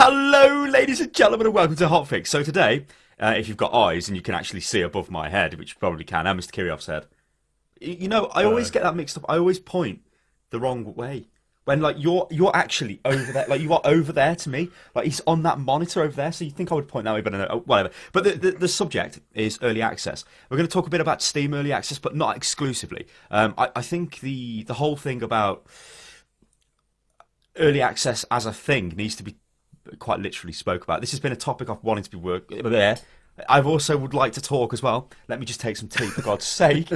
Hello, ladies and gentlemen, and welcome to HOTFIX. So today, if you've got eyes and you can actually see above my head, which you probably can, and Mr. Kirioth's head, I always get that mixed up. I always point the wrong way when, like, you're actually over there, like you are over there to me, like he's on that monitor over there. So you think I would point that way, but no, whatever. But the subject is early access. We're going to talk a bit about Steam early access, but not exclusively. I think the whole thing about early access as a thing needs to be quite literally spoke about. This has been a topic I've wanted to be there. I've also would like to talk as well. Let me just take some tea, for God's sake.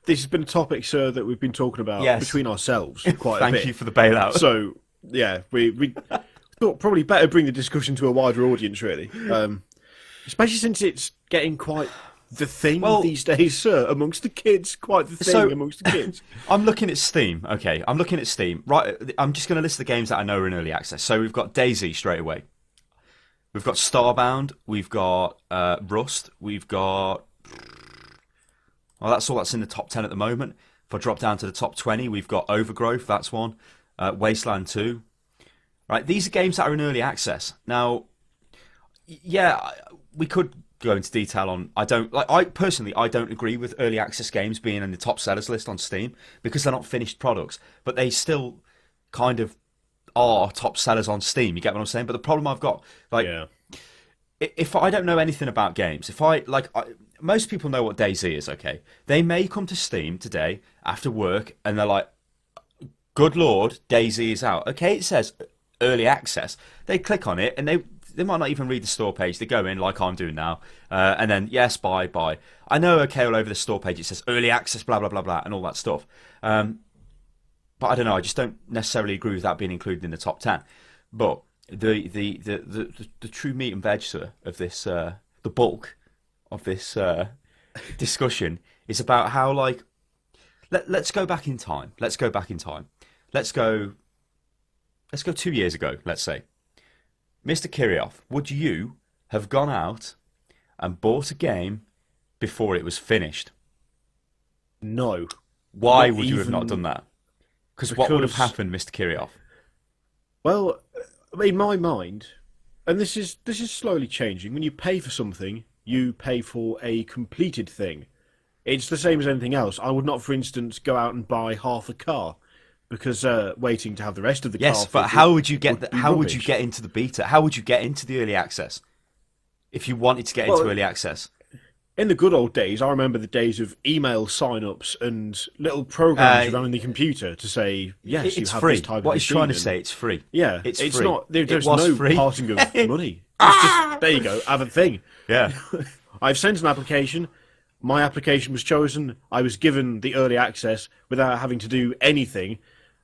This has been a topic, sir, that we've been talking about between ourselves quite a bit. Thank you for the bailout. So, yeah, we thought probably better bring the discussion to a wider audience, really. Especially since it's getting quite the thing these days, sir, amongst the kids. Quite the thing amongst the kids. I'm looking at Steam. Okay, I'm looking at Steam. Right, I'm just going to list the games that I know are in early access. So we've got DayZ straight away. We've got Starbound. We've got Rust. We've got... Well, that's all that's in the top 10 at the moment. If I drop down to the top 20, we've got Overgrowth. That's one. Wasteland 2. Right, these are games that are in early access. Now, yeah, we could go into detail on. I personally don't agree with early access games being in the top sellers list on Steam because they're not finished products, but they still kind of are top sellers on Steam. You get what I'm saying? But the problem I've got, if I don't know anything about games, most people know what DayZ is. Okay, they may come to Steam today after work and they're like, "Good Lord, DayZ is out." Okay, it says early access. They click on it and they might not even read the store page. They go in like I'm doing now, and then yes, buy. I know, okay, all over the store page it says early access, blah blah blah blah, and all that stuff. But I don't know. I just don't necessarily agree with that being included in the top 10. But the true meat and veg, sir, of this, the bulk of this discussion is about how let's go back in time. Let's go 2 years ago. Let's say. Mr. Kirioth, would you have gone out and bought a game before it was finished? No. Why would you have not done that? Because what would have happened, Mr. Kirioth? Well, in my mind, and this is slowly changing, when you pay for something, you pay for a completed thing. It's the same as anything else. I would not, for instance, go out and buy half a car because waiting to have the rest of the car. Yes, but how would you get would you get into the beta? How would you get into the early access if you wanted to get into early access? In the good old days, I remember the days of email sign-ups and little programs around the computer to say, yes, you have free. This type what of he's trying to say, it's free. Yeah, it's free. Not. There's no free. parting of money. It's just, there you go, have a thing. Yeah. I've sent an application. My application was chosen. I was given the early access without having to do anything,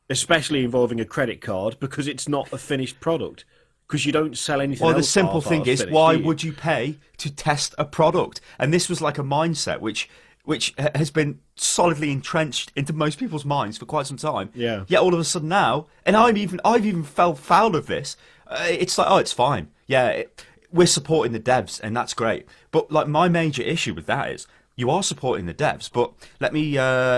especially involving a credit card, because it's not a finished product. Because you don't sell anything else. Well, the simple thing is, why would you pay to test a product? And this was like a mindset which has been solidly entrenched into most people's minds for quite some time. Yeah. Yet all of a sudden now, and I've even fell foul of this. It's like, oh, it's fine. Yeah, we're supporting the devs, and that's great. But like my major issue with that is, you are supporting the devs, but let me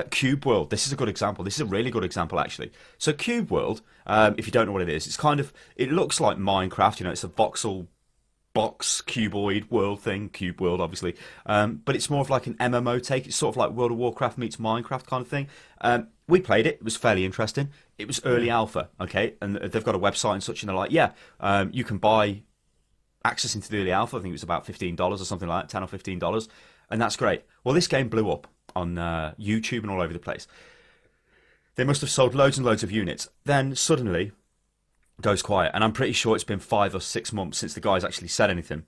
Cube World. This is a good example. This is a really good example, actually. So Cube World, if you don't know what it is, it looks like Minecraft. You know, it's a voxel box cuboid world thing. Cube World, obviously, but it's more of like an MMO take. It's sort of like World of Warcraft meets Minecraft kind of thing. We played it. It was fairly interesting. It was early alpha, okay, and they've got a website and such, and they're like, yeah, you can buy access into the early alpha. I think it was about $15 or something like that, $10 or $15. And that's great. Well, this game blew up on YouTube and all over the place. They must have sold loads and loads of units. Then suddenly goes quiet. And I'm pretty sure it's been 5 or 6 months since the guy's actually said anything.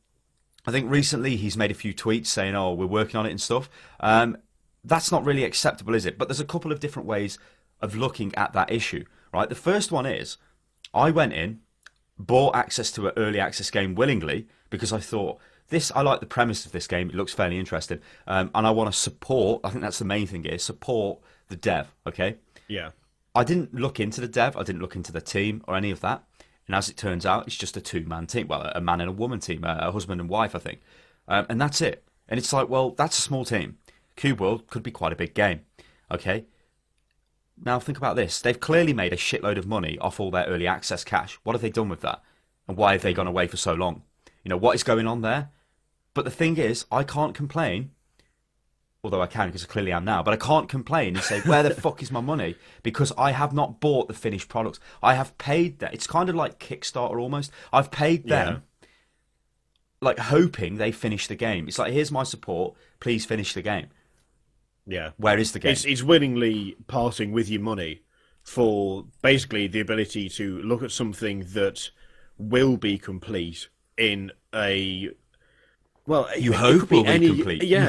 I think recently he's made a few tweets saying, oh, we're working on it and stuff. That's not really acceptable, is it? But there's a couple of different ways of looking at that issue, right? The first one is, I went in, bought access to an early access game willingly because I thought, I like the premise of this game. It looks fairly interesting. And I want to support, I think that's the main thing here, support the dev, okay? Yeah. I didn't look into the dev. I didn't look into the team or any of that. And as it turns out, it's just a two-man team. Well, a man and a woman team, a husband and wife, I think. And that's it. And it's like, well, that's a small team. Cube World could be quite a big game, okay? Now think about this. They've clearly made a shitload of money off all their early access cash. What have they done with that? And why have they gone away for so long? What is going on there? But the thing is, I can't complain, although I can because I clearly am now, but I can't complain and say, where the fuck is my money? Because I have not bought the finished products. I have paid that. It's kind of like Kickstarter almost. I've paid them, like hoping they finish the game. It's like, here's my support, please finish the game. Yeah. Where is the game? It's willingly parting with your money for basically the ability to look at something that will be complete in a... Well, you hope will be complete. Yeah,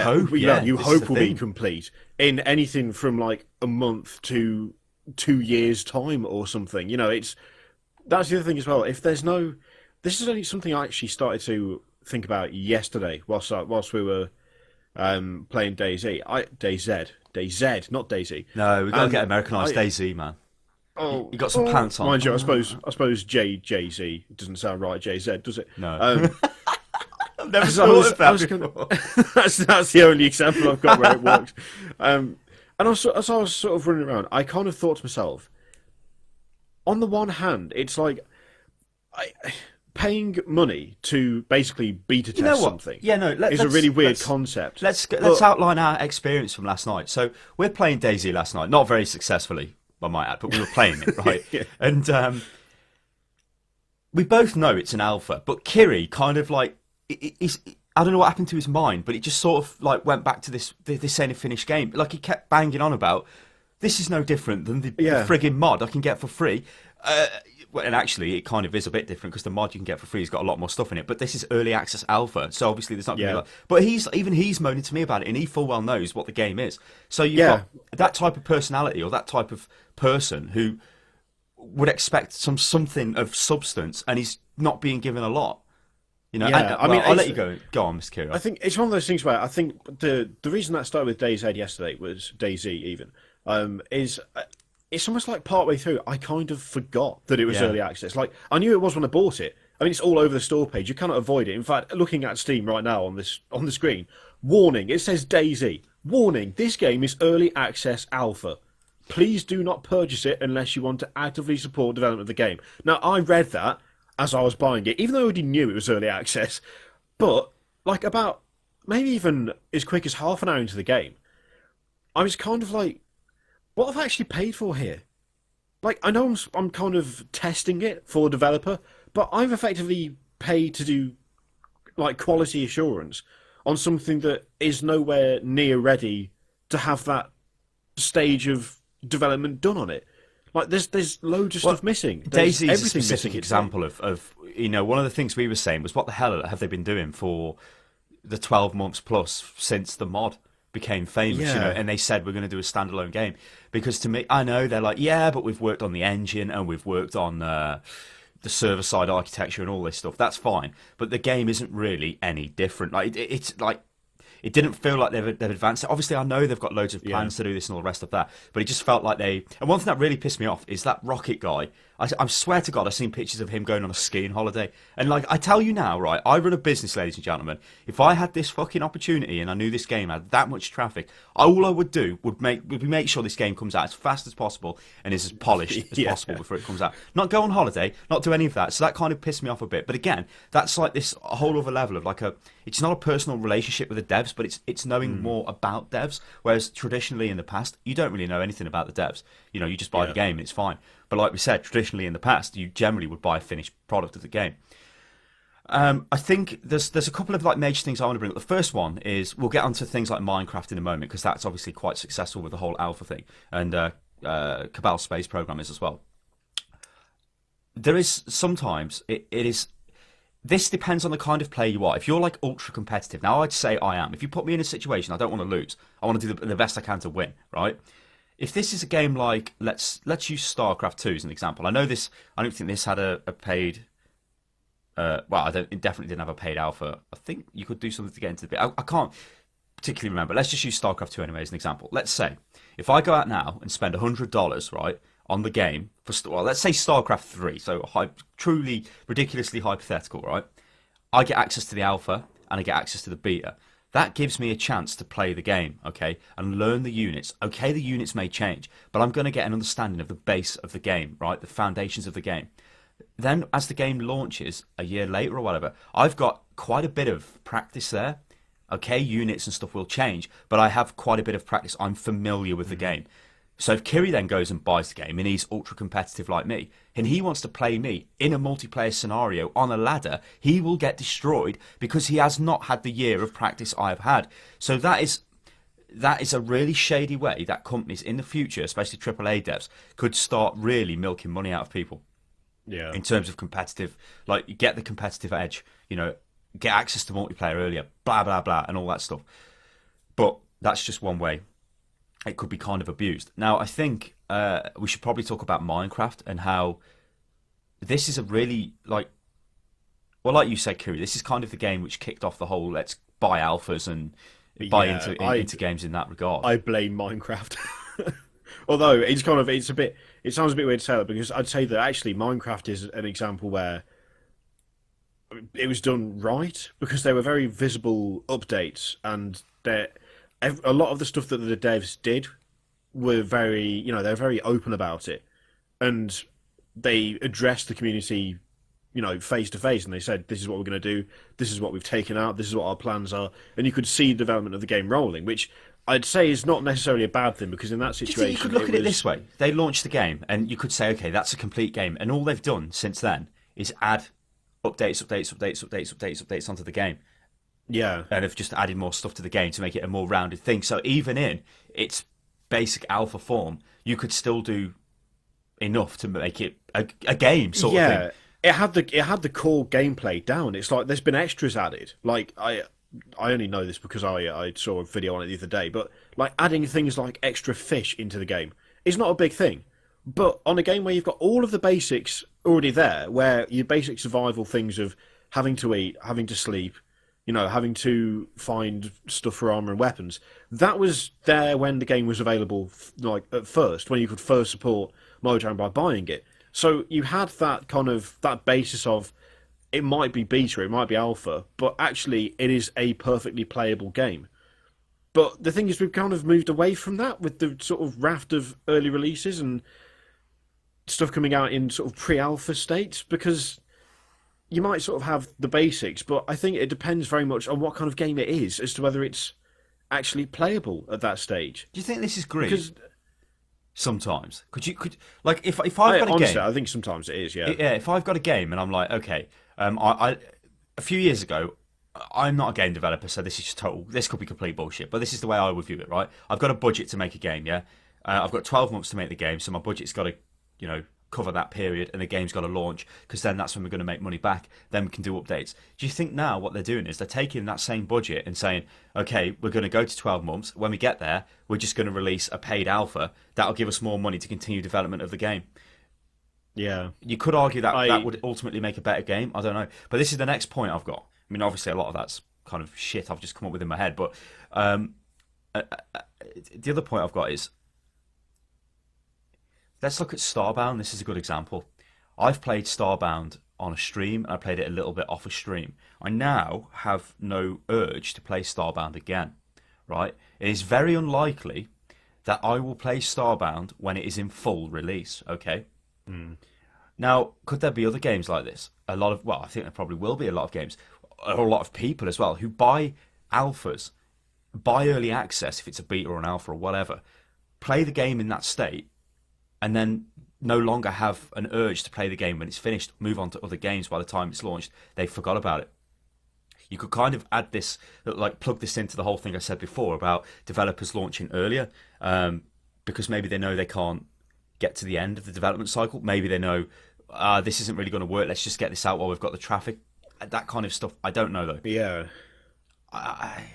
you hope will be thing. complete in anything from like a month to 2 years' time or something. That's the other thing as well. If there's no... This is only something I actually started to think about yesterday whilst we were... playing DayZ. DayZ, not DayZ. No, we've got to get Americanized DayZ, man. Oh, you got some pants on. Mind you, I suppose JZ doesn't sound right. JZ, does it? No. I've never thought of that before. That's the only example I've got where it works. And also, as I was sort of running around, I kind of thought to myself, on the one hand, it's like paying money to basically beta test something is a really weird concept. Let's outline our experience from last night. So we're playing DayZ last night, not very successfully, I might add, but we were playing it, right? Yeah. And we both know it's an alpha, but Kiri kind of like, I don't know what happened to his mind, but it just sort of like went back to this ain't a finished game. Like he kept banging on about, this is no different than the frigging mod I can get for free. And actually, it kind of is a bit different because the mod you can get for free has got a lot more stuff in it. But this is early access alpha, so obviously there's not going to be like. But he's moaning to me about it, and he full well knows what the game is. So you've got that type of personality or that type of person who would expect something of substance, and he's not being given a lot. I'll let you go. Go on, Mr. Kirioth. I think it's one of those things where I think the reason that started with DayZ yesterday was DayZ even is. It's almost like partway through, I kind of forgot that it was early access. Like, I knew it was when I bought it. I mean, it's all over the store page. You cannot avoid it. In fact, looking at Steam right now on the screen, warning, it says DayZ. Warning, this game is early access alpha. Please do not purchase it unless you want to actively support development of the game. Now, I read that as I was buying it, even though I already knew it was early access. But, like, about maybe even as quick as half an hour into the game, I was kind of like, what have I actually paid for here? Like, I know I'm kind of testing it for a developer, but I've effectively paid to do, like, quality assurance on something that is nowhere near ready to have that stage of development done on it. Like, there's loads of stuff missing. DayZ is a specific example of one of the things we were saying was, what the hell have they been doing for the 12 months plus since the mod became famous, and they said we're going to do a standalone game. Because to me, I know they're like, but we've worked on the engine and we've worked on the server-side architecture and all this stuff. That's fine, but the game isn't really any different. Like it's like it didn't feel like they've advanced it. Obviously, I know they've got loads of plans to do this and all the rest of that, but it just felt like they... And one thing that really pissed me off is that Rocket guy. I swear to God, I've seen pictures of him going on a skiing holiday. And, like, I tell you now, right, I run a business, ladies and gentlemen. If I had this fucking opportunity and I knew this game had that much traffic, all I would do would make sure this game comes out as fast as possible and is as polished as possible before it comes out. Not go on holiday, not do any of that. So that kind of pissed me off a bit. But again, that's like this whole other level of like it's not a personal relationship with the devs, but it's knowing more about devs. Whereas traditionally in the past, you don't really know anything about the devs. You just buy the game and it's fine. But like we said, traditionally in the past, you generally would buy a finished product of the game. I think there's a couple of like major things I want to bring up. The first one is we'll get onto things like Minecraft in a moment because that's obviously quite successful with the whole alpha thing, and Cabal Space Program is as well. There is sometimes it is. This depends on the kind of player you are. If you're like ultra competitive, now I'd say I am. If you put me in a situation I don't want to lose, I want to do the best I can to win, right? If this is a game like let's use StarCraft 2 as an example. I don't think this had a paid. It definitely didn't have a paid alpha. I think you could do something to get into the bit. I can't particularly remember. Let's just use StarCraft 2 anyway as an example. Let's say if I go out now and spend $100, right, on the game let's say StarCraft 3, so truly ridiculously hypothetical, right? I get access to the alpha and I get access to the beta. that gives me a chance to play the game, okay, and learn the units. Okay, the units may change, but I'm going to get an understanding of the base of the game, right? The foundations of the game. Then, as the game launches a year later or whatever, I've got quite a bit of practice there. Okay, units and stuff will change, but I have quite a bit of practice. I'm familiar with the game. So if Kiri then goes and buys the game and he's ultra competitive like me, and he wants to play me in a multiplayer scenario on a ladder, he will get destroyed because he has not had the year of practice I've had. So that is a really shady way that companies in the future, especially AAA devs, could start really milking money out of people. Yeah. In terms of competitive, like, you get the competitive edge, get access to multiplayer earlier, blah, blah, blah, and all that stuff. But that's just one way it could be kind of abused. Now, I think we should probably talk about Minecraft and how this is a really, like you said, Kiri, this is kind of the game which kicked off the whole let's buy alphas and buy into games in that regard. I blame Minecraft. Although it sounds a bit weird to say that, because I'd say that actually Minecraft is an example where it was done right, because they were very visible updates, and a lot of the stuff that the devs did were very, they're very open about it, and they addressed the community, face to face, and they said, this is what we're going to do, this is what we've taken out, this is what our plans are, and you could see the development of the game rolling, which I'd say is not necessarily a bad thing, because in that situation, do you think you could look at it this way? They launched the game, and you could say, okay, that's a complete game, and all they've done since then is add updates onto the game. Yeah. And have just added more stuff to the game to make it a more rounded thing. So even in its basic alpha form, you could still do enough to make it a game sort of thing. It had the core gameplay down. It's like there's been extras added. Like I only know this because I saw a video on it the other day, but like adding things like extra fish into the game is not a big thing. But on a game where you've got all of the basics already there, where your basic survival things of having to eat, having to sleep, having to find stuff for armor and weapons, that was there when the game was available, like at first, when you could first support Mojang by buying it. So you had that basis of, it might be beta, it might be alpha, but actually it is a perfectly playable game. But the thing is, we've kind of moved away from that with the sort of raft of early releases and stuff coming out in sort of pre-alpha states, because you might sort of have the basics, but I think it depends very much on what kind of game it is as to whether it's actually playable at that stage. Do you think this is greed? Because sometimes, if I've got a honestly, game, I think sometimes it is. Yeah. If I've got a game and I'm like, okay, I a few years ago, I'm not a game developer, so this is just this could be complete bullshit, but this is the way I would view it, right? I've got a budget to make a game, yeah. I've got 12 months to make the game, so my budget's got to, cover that period, and the game's got to launch, because then that's when we're going to make money back. Then we can do updates. Do you think now what they're doing is they're taking that same budget and saying, okay, we're going to go to 12 months. When we get there, we're just going to release a paid alpha that'll give us more money to continue development of the game. Yeah. You could argue that that would ultimately make a better game. I don't know. But this is the next point I've got. I mean, obviously, a lot of that's kind of shit I've just come up with in my head. But the other point I've got is, let's look at Starbound. This is a good example. I've played Starbound on a stream, and I played it a little bit off a stream. I now have no urge to play Starbound again, right? It is very unlikely that I will play Starbound when it is in full release, okay? Now, could there be other games like this? I think there probably will be a lot of games, or a lot of people as well, who buy alphas, buy early access if it's a beta or an alpha or whatever, play the game in that state, and then no longer have an urge to play the game when it's finished, move on to other games by the time it's launched. They forgot about it. You could kind of add this, like plug this into the whole thing I said before about developers launching earlier, because maybe they know they can't get to the end of the development cycle. Maybe they know this isn't really going to work. Let's just get this out while we've got the traffic. That kind of stuff. I don't know though. Yeah. I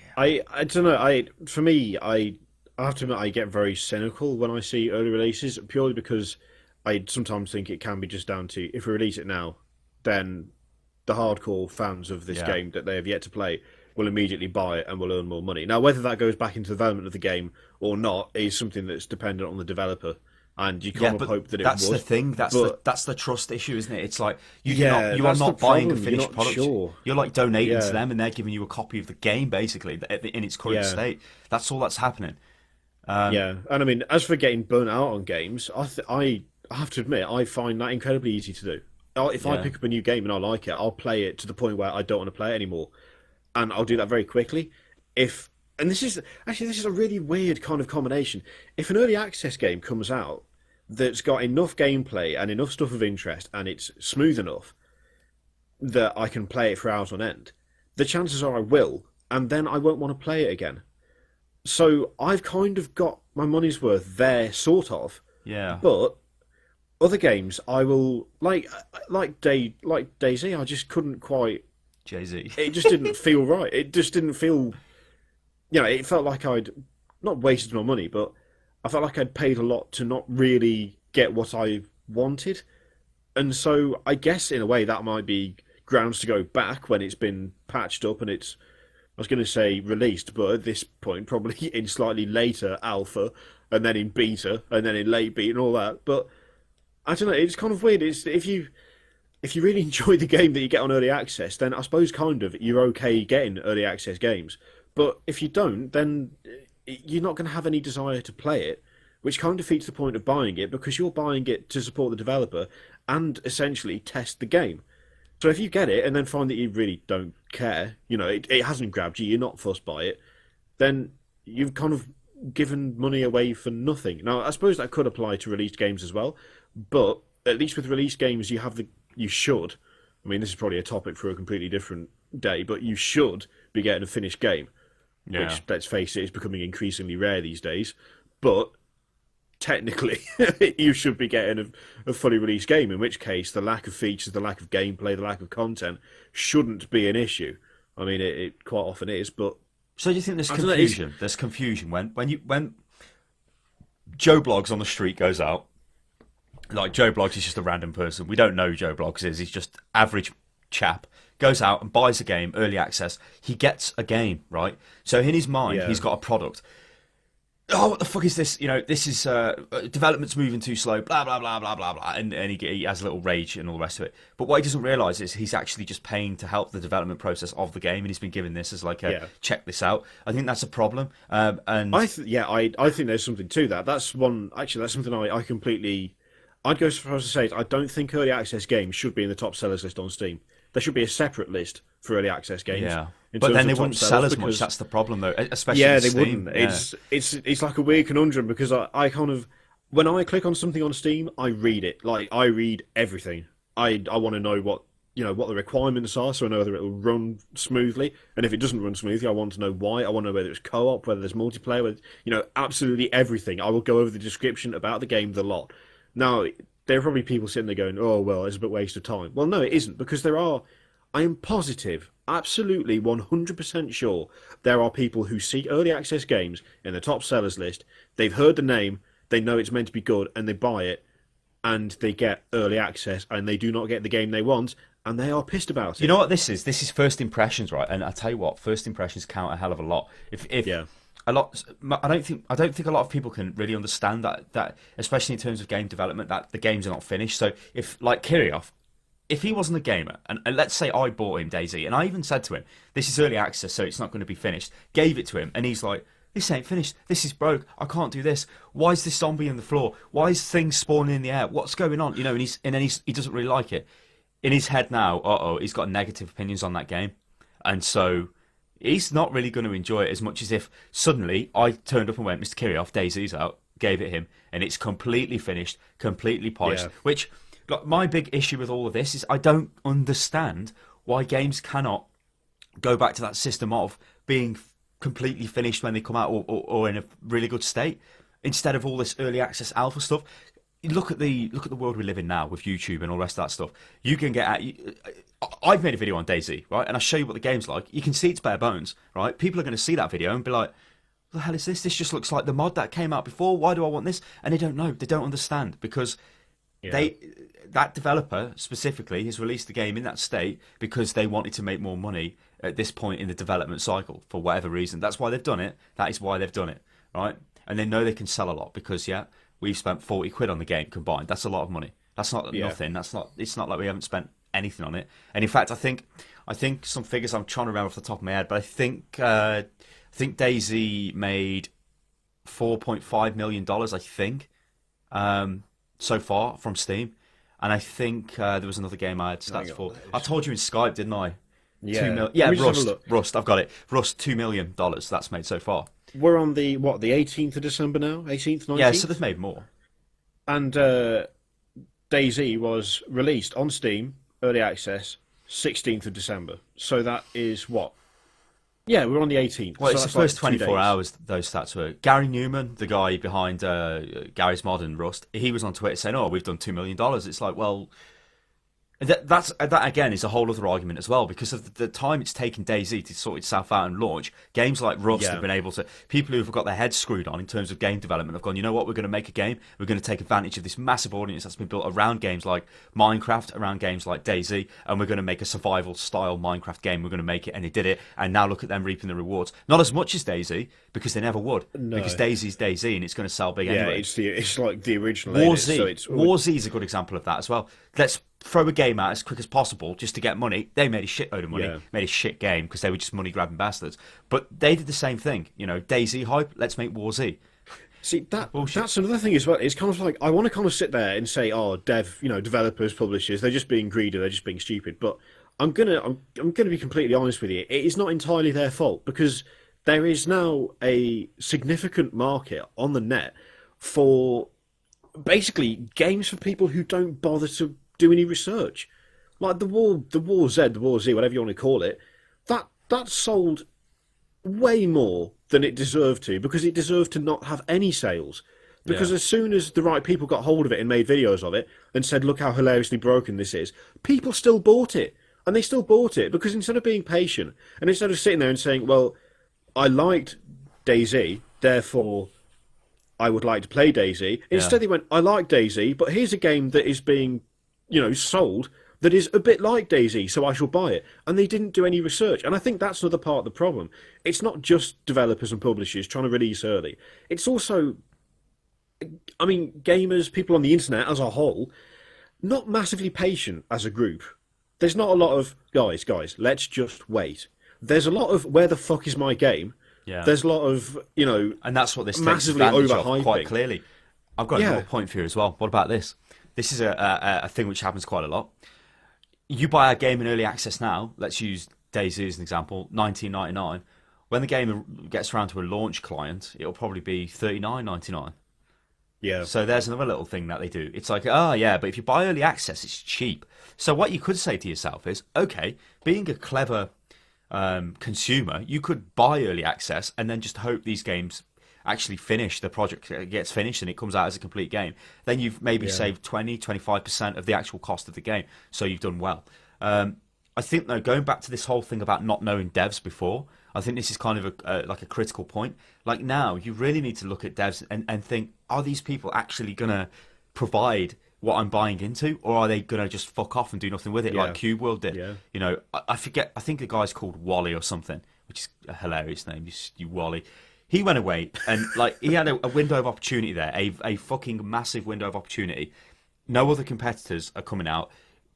don't know. For me, I have to admit, I get very cynical when I see early releases, purely because I sometimes think it can be just down to, if we release it now, then the hardcore fans of this game that they have yet to play will immediately buy it and will earn more money. Now, whether that goes back into the development of the game or not is something that's dependent on the developer. and you Yeah, kind of but hope that it that's the would. thing. But that's the trust issue, isn't it? It's like yeah, you are that's the not buying a problem. You're finished not product. sure. You're like donating to Yeah, them, and they're giving you a copy of the game, basically, in its current yeah. state. That's all that's happening. Um, Yeah, and I mean, as for getting burnt out on games, I have to admit I find that incredibly easy to do. If I yeah, pick up a new game and I like it, I'll play it to the point where I don't want to play it anymore, and I'll do that very quickly. If and this is a really weird kind of combination. If an early access game comes out that's got enough gameplay and enough stuff of interest, and it's smooth enough that I can play it for hours on end, the chances are I will, and then I won't want to play it again. So I've kind of got my money's worth there, sort of. yeah. But other games, I will like DayZ. I just couldn't quite. Jay-Z. It just didn't feel right. It just didn't feel. It felt like I'd not wasted my money, but I felt like I'd paid a lot to not really get what I wanted. And so I guess in a way that might be grounds to go back when it's been patched up and it's. I was going to say released, but at this point, probably in slightly later alpha, and then in beta, and then in late beta, and all that. But I don't know. It's kind of weird. It's if you really enjoy the game that you get on early access, then I suppose kind of you're okay getting early access games. But if you don't, then you're not going to have any desire to play it, which kind of defeats the point of buying it because you're buying it to support the developer and essentially test the game. So if you get it and then find that you really don't care, it hasn't grabbed you, you're not fussed by it, then you've kind of given money away for nothing. Now, I suppose that could apply to released games as well, but at least with released games, you should. I mean, this is probably a topic for a completely different day, but you should be getting a finished game, Yeah. which, let's face it, is becoming increasingly rare these days. But technically, you should be getting a fully released game, in which case the lack of features, the lack of gameplay, the lack of content shouldn't be an issue. I mean, it quite often is, but So do you think there's I don't know, confusion? There's confusion when Joe Bloggs on the street goes out. Like Joe Bloggs is just a random person. We don't know who Joe Bloggs is. He's just average chap. Goes out and buys a game, early access. He gets a game, right? So in his mind, yeah, he's got a product. Oh, what the fuck is this? This is development's moving too slow. Blah blah blah blah blah blah, and he has a little rage and all the rest of it. But what he doesn't realise is he's actually just paying to help the development process of the game, and he's been given this as like a yeah. check this out. I think that's a problem. And I think there's something to that. That's one. Actually, that's something I completely. I'd go so far as to say I don't think early access games should be in the top sellers list on Steam. There should be a separate list for early access games. yeah, in but terms then of they top wouldn't sell sellers as much. because- That's the problem, though, especially Yeah, with they Steam. wouldn't. Yeah. It's like a weird conundrum because I kind of when I click on something on Steam, I read it. Like I read everything. I want to know what the requirements are, so I know whether it'll run smoothly. And if it doesn't run smoothly, I want to know why. I want to know whether it's co-op, whether there's multiplayer, absolutely everything. I will go over the description about the game, the lot. Now, there are probably people sitting there going, "Oh well, it's a bit waste of time." Well, no, it isn't because there are. I am positive, absolutely 100% sure, there are people who see early access games in the top sellers list. They've heard the name, they know it's meant to be good, and they buy it, and they get early access, and they do not get the game they want, and they are pissed about it. You know what this is? This is first impressions, right? And I tell you what, first impressions count a hell of a lot. If Yeah. a lot, I don't think a lot of people can really understand that, especially in terms of game development, that the games are not finished. So if like Kirioth, if he wasn't a gamer, and let's say I bought him DayZ, and I even said to him, "This is early access, so it's not going to be finished," gave it to him, and he's like, "This ain't finished. This is broke. I can't do this. Why is this zombie on the floor? Why is things spawning in the air? What's going on?" And then he doesn't really like it. In his head now, he's got negative opinions on that game, and so he's not really going to enjoy it as much as if suddenly I turned up and went, "Mr. Kirioth, DayZ's out," gave it him, and it's completely finished, completely polished. Yeah. Which, like, my big issue with all of this is I don't understand why games cannot go back to that system of being completely finished when they come out, or in a really good state, instead of all this early access alpha stuff. Look at the world we live in now with YouTube and all the rest of that stuff. You can get at. I've made a video on DayZ, right, and I show you what the game's like. You can see it's bare bones, right? People are going to see that video and be like, "What the hell is this? This just looks like the mod that came out before. Why do I want this?" And they don't know. They don't understand because that developer specifically has released the game in that state because they wanted to make more money at this point in the development cycle for whatever reason. That's why they've done it. That is why they've done it, right? And they know they can sell a lot because we've spent 40 quid on the game combined. That's a lot of money. That's not nothing. That's not. It's not like we haven't spent anything on it. And in fact, I think some figures I'm trying to remember off the top of my head, but I think DayZ made $4.5 million. I think so far from Steam, and I think there was another game I had stats for. I told you in Skype, didn't I? Yeah. Yeah, Rust. I've got it. Rust, $2 million. That's made so far. We're on the 18th of December now, 18th, 19th. Yeah, so they've made more. And DayZ was released on Steam, early access, 16th of December. So that is what? Yeah, we're on the 18th. Well, so it's the that's first like 24 hours those stats were. Gary Newman, the guy behind Gary's Mod and Rust, he was on Twitter saying, "Oh, we've done $2 million." It's like, well, that again is a whole other argument as well, because of the time it's taken DayZ to sort itself out and launch. Games like Rust have been able to, people who've got their heads screwed on in terms of game development have gone, you know what, we're going to make a game, we're going to take advantage of this massive audience that's been built around games like Minecraft, around games like DayZ, and we're going to make a survival style Minecraft game. We're going to make it, and they did it, and now look at them reaping the rewards. Not as much as DayZ, because they never would, because DayZ's DayZ and it's going to sell big anyway. It's like the original War Z is a good example of that as well. Let's throw a game out as quick as possible just to get money. They made a shitload of money, made a shit game because they were just money grabbing bastards. But they did the same thing. You know, DayZ hype, let's make War Z. See, that's another thing as well. It's kind of like, I want to kind of sit there and say, oh, developers, publishers, they're just being greedy, they're just being stupid. But I'm gonna be completely honest with you. It is not entirely their fault, because there is now a significant market on the net for basically games for people who don't bother to do any research. Like the War Z, whatever you want to call it, that sold way more than it deserved to, because it deserved to not have any sales. Because as soon as the right people got hold of it and made videos of it and said, look how hilariously broken this is, people still bought it. And they still bought it, because instead of being patient, and instead of sitting there and saying, well, I liked DayZ, therefore I would like to play DayZ, instead they went, I like DayZ, but here's a game that is being sold that is a bit like DayZ, so I shall buy it. And they didn't do any research. And I think that's another part of the problem. It's not just developers and publishers trying to release early. It's also, I mean, gamers, people on the internet as a whole, not massively patient as a group. There's not a lot of, guys, let's just wait. There's a lot of, where the fuck is my game? Yeah. There's a lot of, and that's what this takes massively advantage of overhyping. quite clearly. I've got another point for you as well. What about this? This is a thing which happens quite a lot. You buy a game in early access now, let's use DayZ as an example, $19.99. When the game gets around to a launch client, it'll probably be $39.99. Yeah. So there's another little thing that they do. It's like, oh yeah, but if you buy early access, it's cheap. So what you could say to yourself is, okay, being a clever consumer, you could buy early access and then just hope these games actually finish, the project gets finished and it comes out as a complete game. Then you've maybe saved 20-25% of the actual cost of the game, so you've done well. I think, though, going back to this whole thing about not knowing devs before, I think this is kind of like a critical point. Like now, you really need to look at devs and think, are these people actually going to provide what I'm buying into, or are they going to just fuck off and do nothing with it, like Cube World did? Yeah. I forget, I think the guy's called Wally or something, which is a hilarious name, you Wally. He went away and he had a window of opportunity there, a fucking massive window of opportunity. No other competitors are coming out.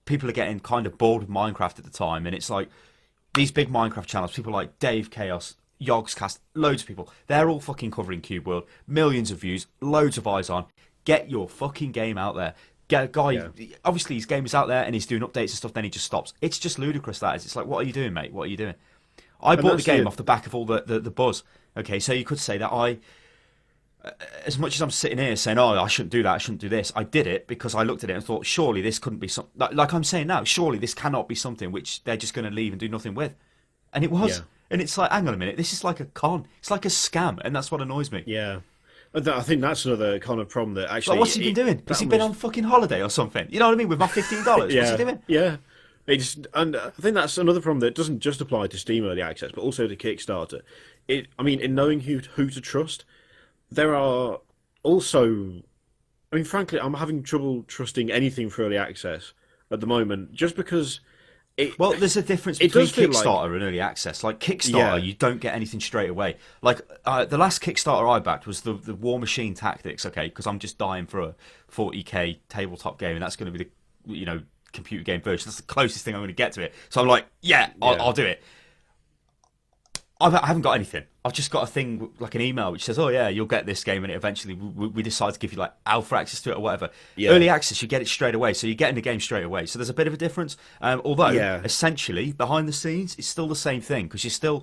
People are getting kind of bored of Minecraft at the time, and it's like these big Minecraft channels, people like Dave Chaos, Yogscast, loads of people, they're all fucking covering Cube World, millions of views, loads of eyes on. Get your fucking game out there. Obviously his game is out there and he's doing updates and stuff, then he just stops. It's just ludicrous, that is. It's like, what are you doing, mate? What are you doing? I bought the game off the back of all the buzz. Okay, so you could say that as much as I'm sitting here saying, oh, I shouldn't do that, I shouldn't do this, I did it because I looked at it and thought, surely this couldn't be something, like I'm saying now, surely this cannot be something which they're just going to leave and do nothing with. And it was. Yeah. And it's like, hang on a minute, this is like a con. It's like a scam, and that's what annoys me. Yeah. I think that's another kind of problem that actually... Like, what's he been doing? Has he been on fucking holiday or something? You know what I mean? With my $15? What's he doing? Yeah. And I think that's another problem that doesn't just apply to Steam Early Access, but also to Kickstarter. In knowing who to trust, there are also... frankly, I'm having trouble trusting anything for Early Access at the moment, just because Well, there's a difference it between does feel Kickstarter and early access. Like Kickstarter, Yeah. you don't get anything straight away. Like the last Kickstarter I backed was the War Machine Tactics. Okay, because I'm just dying for a 40k tabletop game, and that's going to be the computer game version. That's the closest thing I'm going to get to it. So I'm like, yeah, I'll do it. I haven't got anything. I've just got a thing like an email which says, "Oh yeah, you'll get this game," and it eventually we decide to give you like alpha access to it or whatever. Yeah. Early access, you get it straight away, so you get in the game straight away. So there's a bit of a difference. Although essentially behind the scenes, it's still the same thing because you're still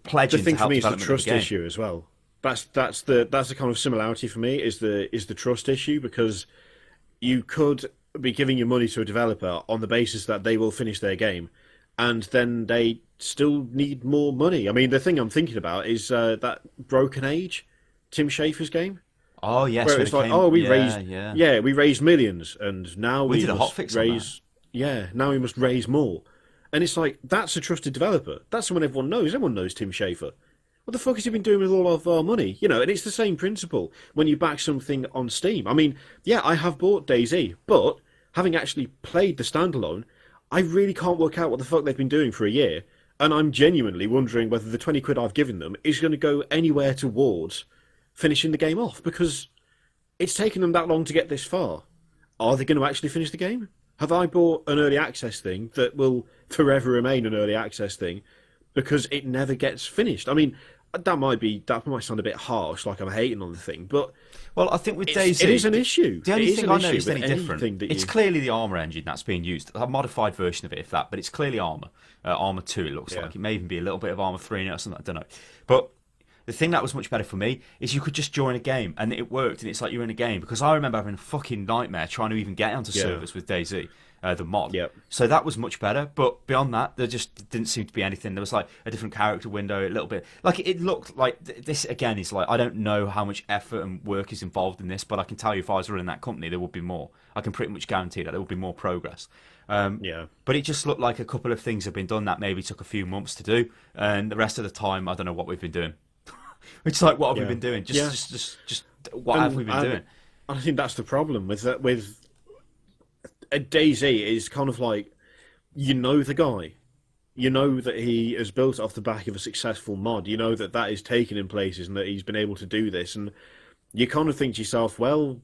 pledging the thing to help for me is the development of the trust game. issue as well. That's the kind of similarity for me is the trust issue, because you could be giving your money to a developer on the basis that they will finish their game, and then they still need more money. I mean, the thing I'm thinking about is that Broken Age, Tim Schafer's game. Oh yes, Where when it's it like, came- we yeah. we raised millions, and now We we did a must hotfix on raise, now we must raise more. And it's like, that's a trusted developer. That's someone everyone knows. Everyone knows Tim Schafer. What the fuck has he been doing with all of our money? You know, and it's the same principle when you back something on Steam. I mean, yeah, I have bought DayZ, but having actually played the standalone, I really can't work out what the fuck they've been doing for a year. And I'm genuinely wondering whether the 20 quid I've given them is going to go anywhere towards finishing the game off, because it's taken them that long to get this far. Are they going to actually finish the game? Have I bought an early access thing that will forever remain an early access thing because it never gets finished? I mean, that might sound a bit harsh, like I'm hating on the thing, but Well, I think with DayZ, it is an issue. The only It is thing an I issue noticed with any different, anything that it's you- clearly the armor engine that's being used. A modified version of it, if that, but it's clearly armor. Armor 2, it looks Yeah. like. It may even be a little bit of armor 3 in it or something, I don't know. But the thing that was much better for me is you could just join a game, and it worked, and it's like you're in a game. Because I remember having a fucking nightmare trying to even get onto servers with DayZ. The mod. Yep. So that was much better. But beyond that, there just didn't seem to be anything. There was like a different character window, a little bit. Like it looked like this again is like, I don't know how much effort and work is involved in this, but I can tell you if I was running that company, there would be more. I can pretty much guarantee that there would be more progress. Yeah. But it just looked like a couple of things have been done that maybe took a few months to do, and the rest of the time, I don't know what we've been doing. It's like, what have we been doing? Just what have we been doing? I think that's the problem with that. With DayZ is kind of like, you know the guy, you know that he has built it off the back of a successful mod. You know that is taken in places and that he's been able to do this, and you kind of think to yourself, well,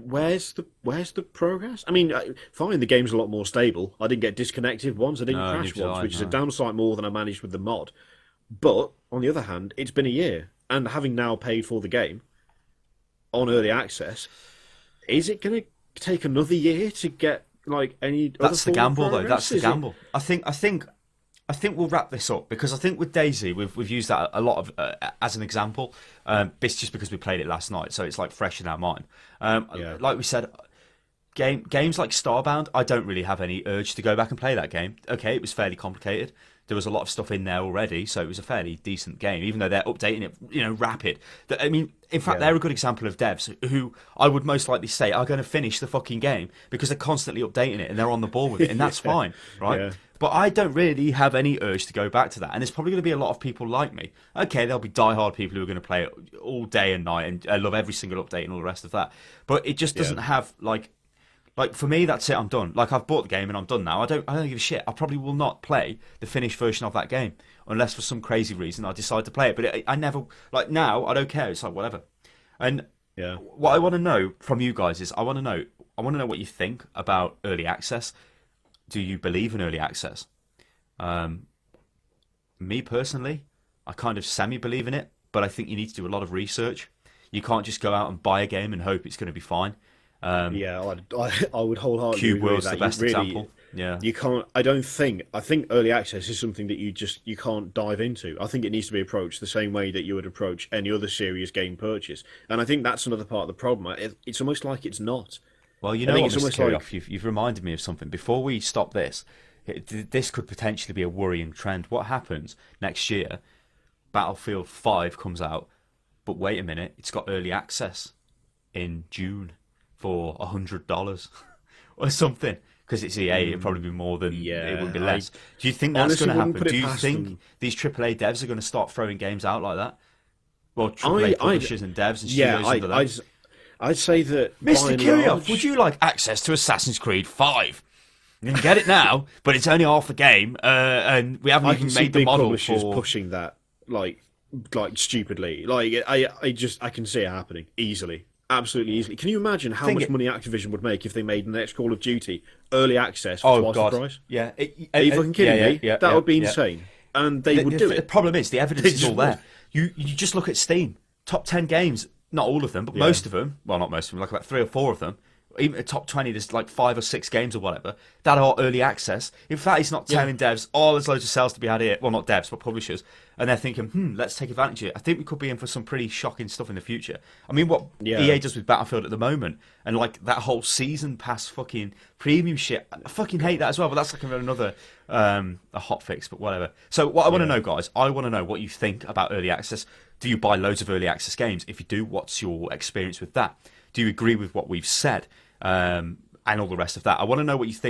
where's the progress? I mean, fine, the game's a lot more stable. I didn't get disconnected once. I didn't No, crash neither once, did I, which is a no. downside more than I managed with the mod. But on the other hand, it's been a year, and having now paid for the game on early access, is it going to take another year to get like any? That's the other form of gamble, though. progress? That's the Is it- gamble. I think we'll wrap this up, because I think with DayZ we've used that a lot of as an example. This just because we played it last night, so it's like fresh in our mind. Yeah. Like we said, games like Starbound, I don't really have any urge to go back and play that game. Okay, it was fairly complicated. There was a lot of stuff in there already, so it was a fairly decent game, even though they're updating it, rapid. I mean, in fact, they're a good example of devs who I would most likely say are going to finish the fucking game because they're constantly updating it and they're on the ball with it, and that's fine, right? Yeah. But I don't really have any urge to go back to that, and there's probably going to be a lot of people like me. Okay, there'll be diehard people who are going to play it all day and night and love every single update and all the rest of that. But it just doesn't have like for me, that's it. I'm done. Like, I've bought the game and I'm done now. I don't give a shit. I probably will not play the finished version of that game unless for some crazy reason I decide to play it. But I never, like, now I don't care. It's like whatever. And what I want to know from you guys is I want to know what you think about early access. Do you believe in early access? Me personally, I kind of semi-believe in it, but I think you need to do a lot of research. You can't just go out and buy a game and hope it's going to be fine. I would wholeheartedly Cube agree World's with the that. best example. Yeah. You can't. I think early access is something that you can't dive into. I think it needs to be approached the same way that you would approach any other serious game purchase. And I think that's another part of the problem. It's almost like it's not. Well, you I know think what, it's Mr. almost Kirioth, you've reminded me of something. Before we stop this, this could potentially be a worrying trend. What happens next year? Battlefield 5 comes out, but wait a minute, it's got early access in June for $100 or something. Because it's EA, it'd probably be more than it would be less. Do you think that's going to happen? Do you think these AAA devs are going to start throwing games out like that? Well, AAA publishers and devs and studios under that. I'd say that. Mr. by and Kirioth, large- would you like access to Assassin's Creed 5? You can get it now, but it's only half the game, and we haven't I even can see made the big model publishers for. pushing that like stupidly. I can see it happening easily, absolutely easily. Can you imagine how much money Activision would make if they made the next Call of Duty early access for twice the price? Yeah, Are you fucking kidding me? Yeah, that would be insane, and they would do The it. problem is the evidence is all would. there. You just look at Steam, top 10 games, not all of them, but most of them. Well, not most of them, like about 3 or 4 of them. Even the top 20, there's like 5 or 6 games or whatever that are early access. If that is not telling devs, there's loads of sales to be had here. Well, not devs, but publishers. And they're thinking, let's take advantage of it. I think we could be in for some pretty shocking stuff in the future. I mean, what EA does with Battlefield at the moment, and like that whole season pass fucking premium shit, I fucking hate that as well. But that's like another a hotfix, but whatever. So what I want to know, guys, I want to know what you think about early access. Do you buy loads of early access games? If you do, what's your experience with that? Do you agree with what we've said? And all the rest of that. I want to know what you think.